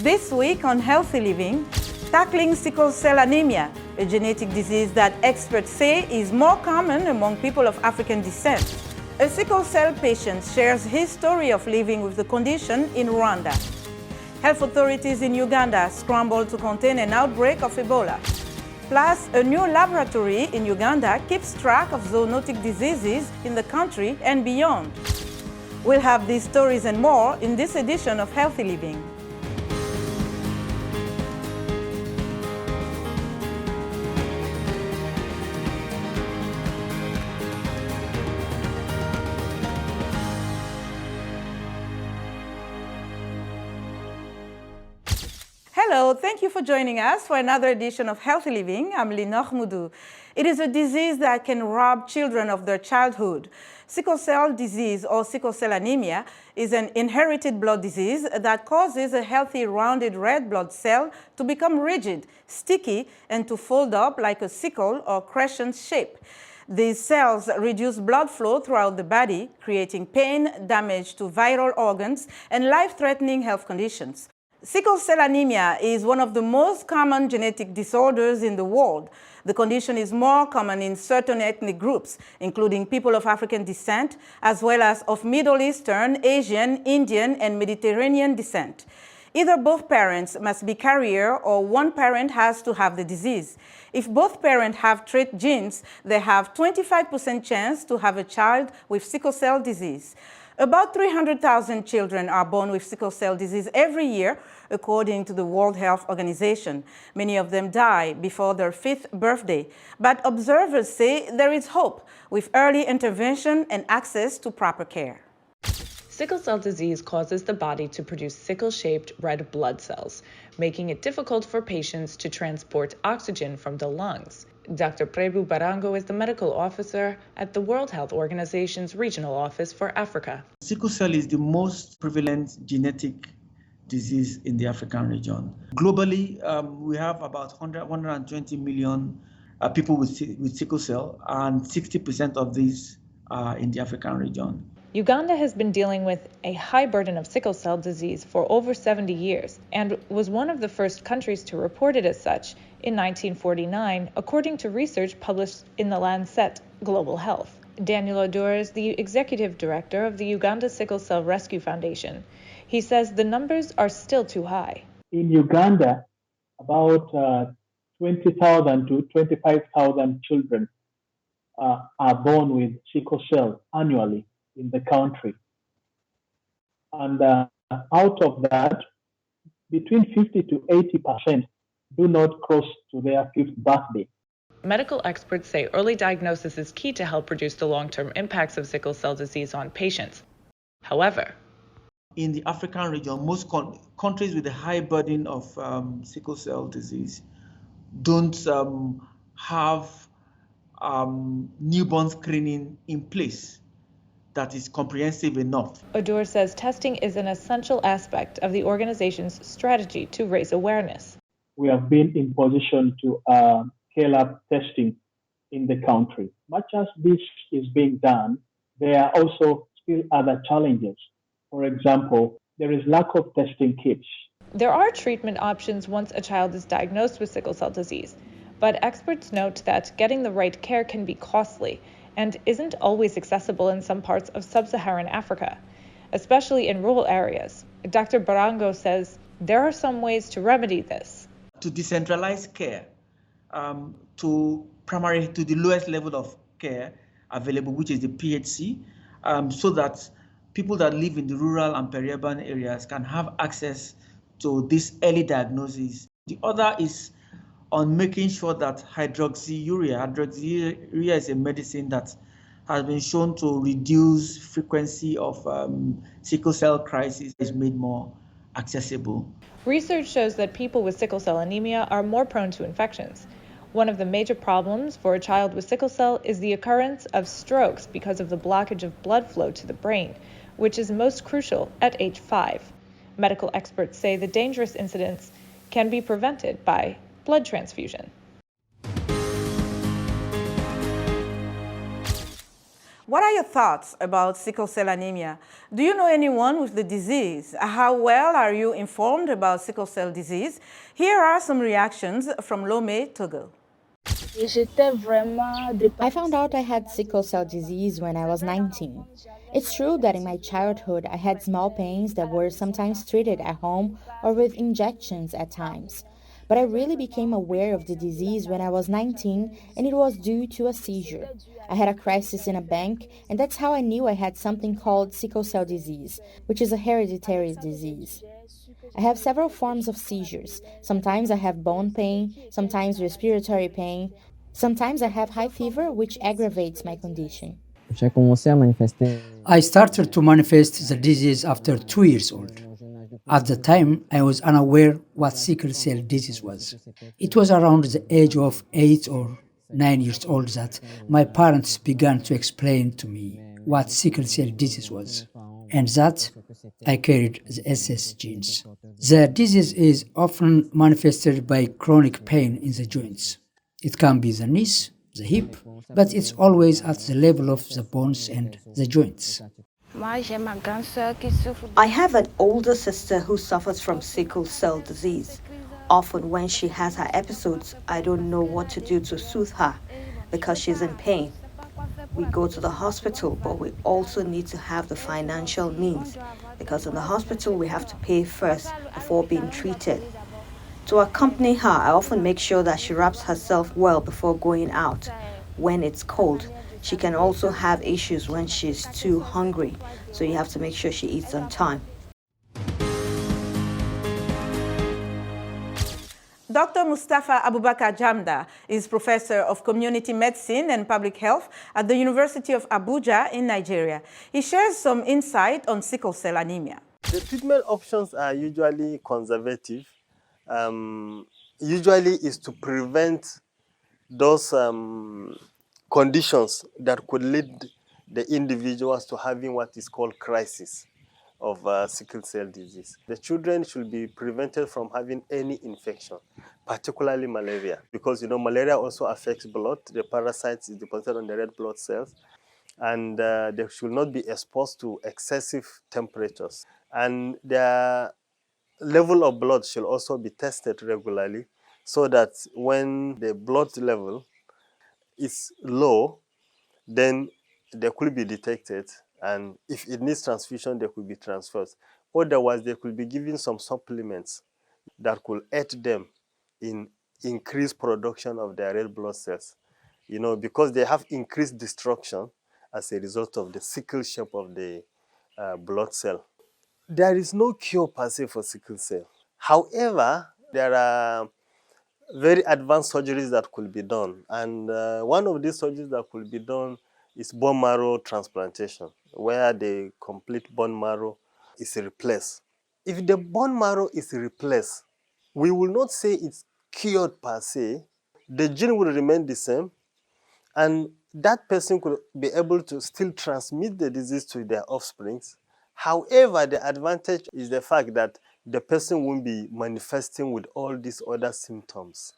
This week on Healthy Living, tackling sickle cell anemia, a genetic disease that experts say is more common among people of African descent. A sickle cell patient shares his story of living with the condition in Rwanda. Health authorities in Uganda scramble to contain an outbreak of Ebola. Plus, a new laboratory in Uganda keeps track of zoonotic diseases in the country and beyond. We'll have these stories and more in this edition of Healthy Living. Hello, thank you for joining us for another edition of Healthy Living. I'm Linor Moudou. It is a disease that can rob children of their childhood. Sickle cell disease or sickle cell anemia is an inherited blood disease that causes a healthy rounded red blood cell to become rigid, sticky, and to fold up like a sickle or crescent shape. These cells reduce blood flow throughout the body, creating pain, damage to vital organs, and life-threatening health conditions. Sickle cell anemia is one of the most common genetic disorders in the world. The condition is more common in certain ethnic groups, including people of African descent, as well as of Middle Eastern, Asian, Indian, and Mediterranean descent. Either both parents must be carrier or one parent has to have the disease. If both parents have trait genes, they have 25% chance to have a child with sickle cell disease. About 300,000 children are born with sickle cell disease every year, according to the World Health Organization. Many of them die before their 5th birthday. But observers say there is hope with early intervention and access to proper care. Sickle cell disease causes the body to produce sickle-shaped red blood cells, making it difficult for patients to transport oxygen from the lungs. Dr. Prebu Barango is the medical officer at the World Health Organization's Regional Office for Africa. Sickle cell is the most prevalent genetic disease in the African region. Globally, we have about 120 million people with sickle cell, and 60% of these are in the African region. Uganda has been dealing with a high burden of sickle cell disease for over 70 years and was one of the first countries to report it as such in 1949, according to research published in the Lancet Global Health. Daniel Odur is the executive director of the Uganda Sickle Cell Rescue Foundation. He says the numbers are still too high. In Uganda, about 20,000 to 25,000 children are born with sickle cell annually in the country. And out of that, between 50 to 80% do not cross to their 5th birthday. Medical experts say early diagnosis is key to help reduce the long-term impacts of sickle cell disease on patients. However, in the African region, most countries with a high burden of sickle cell disease don't have newborn screening in place that is comprehensive enough. Odur says testing is an essential aspect of the organization's strategy to raise awareness. We have been in position to scale up testing in the country. Much as this is being done, there are also still other challenges. For example, there is lack of testing kits. There are treatment options once a child is diagnosed with sickle cell disease, but experts note that getting the right care can be costly and isn't always accessible in some parts of sub-Saharan Africa, especially in rural areas. Dr. Barango says there are some ways to remedy this. To decentralize care to the lowest level of care available, which is the PHC, so that people that live in the rural and peri-urban areas can have access to this early diagnosis. The other is on making sure that hydroxyurea is a medicine that has been shown to reduce frequency of sickle cell crisis, is made more accessible. Research shows that people with sickle cell anemia are more prone to infections. One of the major problems for a child with sickle cell is the occurrence of strokes because of the blockage of blood flow to the brain, which is most crucial at age 5. Medical experts say the dangerous incidents can be prevented by blood transfusion. What are your thoughts about sickle cell anemia? Do you know anyone with the disease? How well are you informed about sickle cell disease? Here are some reactions from Lomé, Togo. I found out I had sickle cell disease when I was 19. It's true that in my childhood I had small pains that were sometimes treated at home or with injections at times. But I really became aware of the disease when I was 19, and it was due to a seizure. I had a crisis in a bank, and that's how I knew I had something called sickle cell disease, which is a hereditary disease. I have several forms of seizures. Sometimes I have bone pain, sometimes respiratory pain, sometimes I have high fever, which aggravates my condition. I started to manifest the disease after 2 years old. At the time, I was unaware what sickle cell disease was. It was around the age of 8 or 9 years old that my parents began to explain to me what sickle cell disease was, and that I carried the SS genes. The disease is often manifested by chronic pain in the joints. It can be the knees, the hip, but it's always at the level of the bones and the joints. I have an older sister who suffers from sickle cell disease. Often, when she has her episodes, I don't know what to do to soothe her because she's in pain. We go to the hospital, but we also need to have the financial means because in the hospital we have to pay first before being treated. To accompany her, I often make sure that she wraps herself well before going out. When it's cold, she can also have issues when she's too hungry, so you have to make sure she eats on time. Dr. Mustafa Abubakar Jamda is professor of community medicine and public health at the University of Abuja in Nigeria. He shares some insight on sickle cell anemia. The treatment options are usually conservative. Usually is to prevent those conditions that could lead the individuals to having what is called crisis of sickle cell disease. The children should be prevented from having any infection, particularly malaria, because malaria also affects blood. The parasite is deposited on the red blood cells, and they should not be exposed to excessive temperatures. And their level of blood should also be tested regularly, so that when the blood level is low, then they could be detected, and if it needs transfusion, they could be transferred. Otherwise, they could be given some supplements that could aid them in increased production of their red blood cells, because they have increased destruction as a result of the sickle shape of the blood cell. There is no cure per se for sickle cell. However, there are very advanced surgeries that could be done. And one of these surgeries that could be done is bone marrow transplantation, where the complete bone marrow is replaced. If the bone marrow is replaced, we will not say it's cured per se. The gene will remain the same, and that person could be able to still transmit the disease to their offspring. However, the advantage is the fact that the person won't be manifesting with all these other symptoms.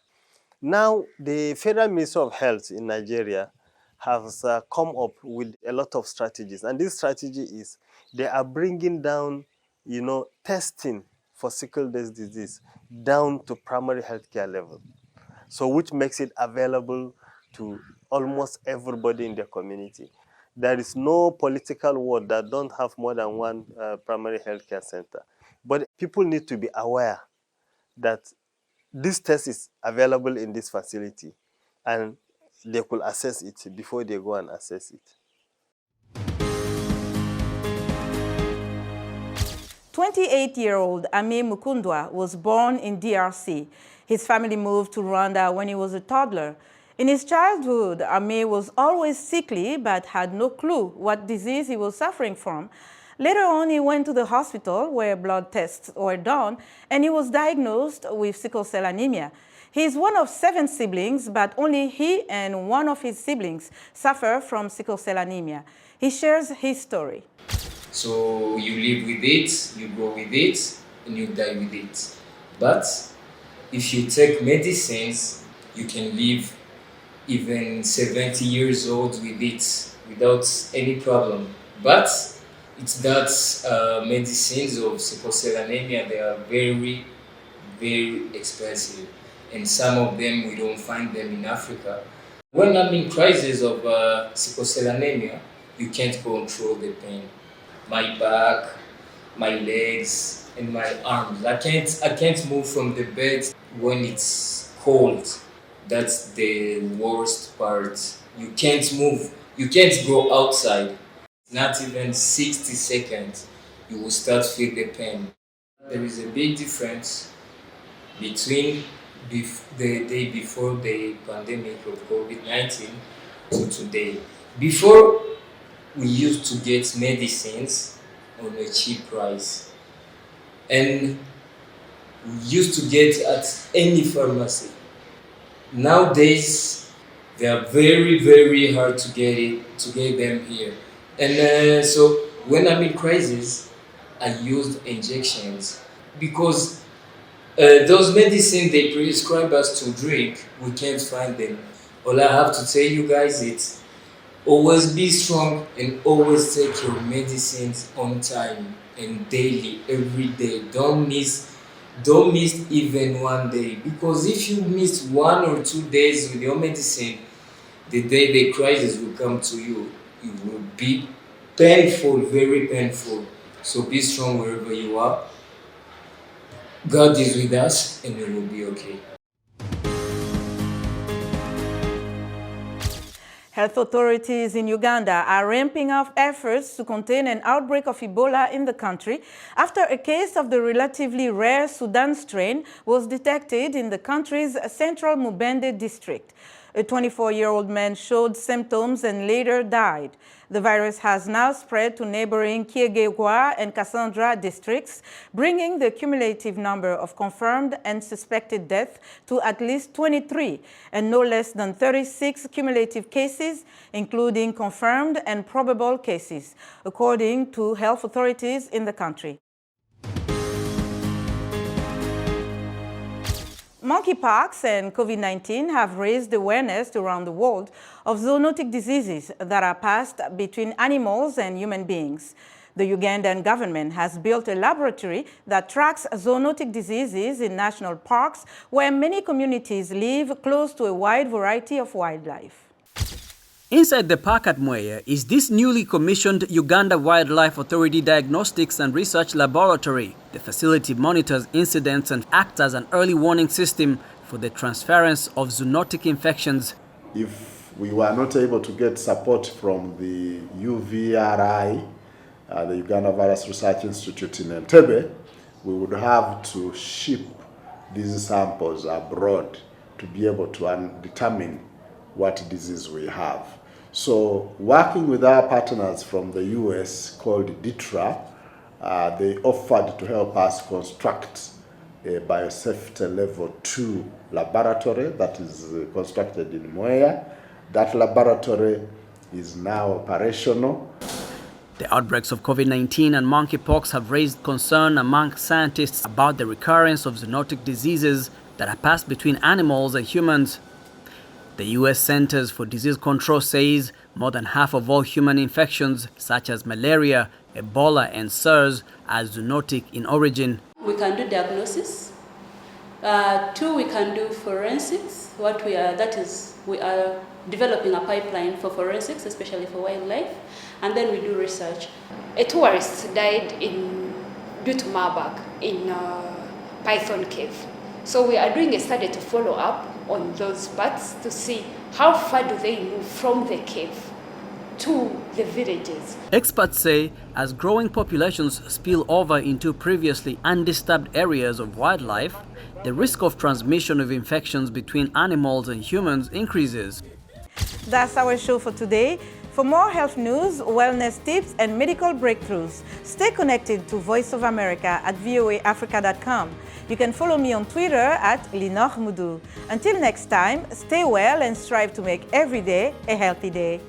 Now, the Federal Ministry of Health in Nigeria has come up with a lot of strategies, and this strategy is they are bringing down, testing for sickle cell disease down to primary healthcare level, so which makes it available to almost everybody in the community. There is no political ward that don't have more than one primary healthcare center. But people need to be aware that this test is available in this facility, and they could assess it before they go and assess it. 28-year-old Ame Mukundwa was born in DRC. His family moved to Rwanda when he was a toddler. In his childhood, Ame was always sickly but had no clue what disease he was suffering from. Later on, he went to the hospital where blood tests were done, and he was diagnosed with sickle cell anemia. He is one of 7 siblings, but only he and one of his siblings suffer from sickle cell anemia. He shares his story. So you live with it, you grow with it, and you die with it. But if you take medicines, you can live even 70 years old with it without any problem. But it's that medicines of sickle cell anemia, they are very, very expensive. And some of them, we don't find them in Africa. When I'm in crisis of sickle cell anemia, you can't control the pain. My back, my legs, and my arms. I can't move from the bed when it's cold. That's the worst part. You can't move. You can't go outside. Not even 60 seconds, you will start feel the pain. There is a big difference between the day before the pandemic of COVID-19 to today. Before, we used to get medicines on a cheap price, and we used to get at any pharmacy. Nowadays, they are very, very hard to get them here. And so when I'm in crisis, I used injections because those medicines they prescribe us to drink, we can't find them. All I have to tell you guys is always be strong and always take your medicines on time and daily, every day. Don't miss even one day, because if you miss 1 or 2 days with your medicine, the day the crisis will come to you, it will be painful, very painful. So be strong wherever you are. God is with us and we will be okay. Health authorities in Uganda are ramping up efforts to contain an outbreak of Ebola in the country after a case of the relatively rare Sudan strain was detected in the country's central Mubende district. A 24-year-old man showed symptoms and later died. The virus has now spread to neighboring Kiegegwa and Cassandra districts, bringing the cumulative number of confirmed and suspected deaths to at least 23, and no less than 36 cumulative cases, including confirmed and probable cases, according to health authorities in the country. Monkeypox and COVID-19 have raised awareness around the world of zoonotic diseases that are passed between animals and human beings. The Ugandan government has built a laboratory that tracks zoonotic diseases in national parks where many communities live close to a wide variety of wildlife. Inside the park at Mwea is this newly commissioned Uganda Wildlife Authority Diagnostics and Research Laboratory. The facility monitors incidents and acts as an early warning system for the transference of zoonotic infections. If we were not able to get support from the UVRI, the Uganda Virus Research Institute in Entebbe, we would have to ship these samples abroad to be able to determine what disease we have. So working with our partners from the US called DITRA, they offered to help us construct a biosafety level 2 laboratory that is constructed in Mwea. That laboratory is now operational. The outbreaks of COVID-19 and monkeypox have raised concern among scientists about the recurrence of zoonotic diseases that are passed between animals and humans. The U.S. Centers for Disease Control says more than half of all human infections, such as malaria, Ebola, and SARS, are zoonotic in origin. We can do diagnosis. 2, we can do forensics. We are developing a pipeline for forensics, especially for wildlife, and then we do research. A tourist died due to Marburg in Python Cave. So we are doing a study to follow up on those bats to see how far do they move from the cave to the villages. Experts say as growing populations spill over into previously undisturbed areas of wildlife, the risk of transmission of infections between animals and humans increases. That's our show for today. For more health news, wellness tips, and medical breakthroughs, stay connected to Voice of America at voaafrica.com. You can follow me on Twitter at Linoch Mudu. Until next time, stay well and strive to make every day a healthy day.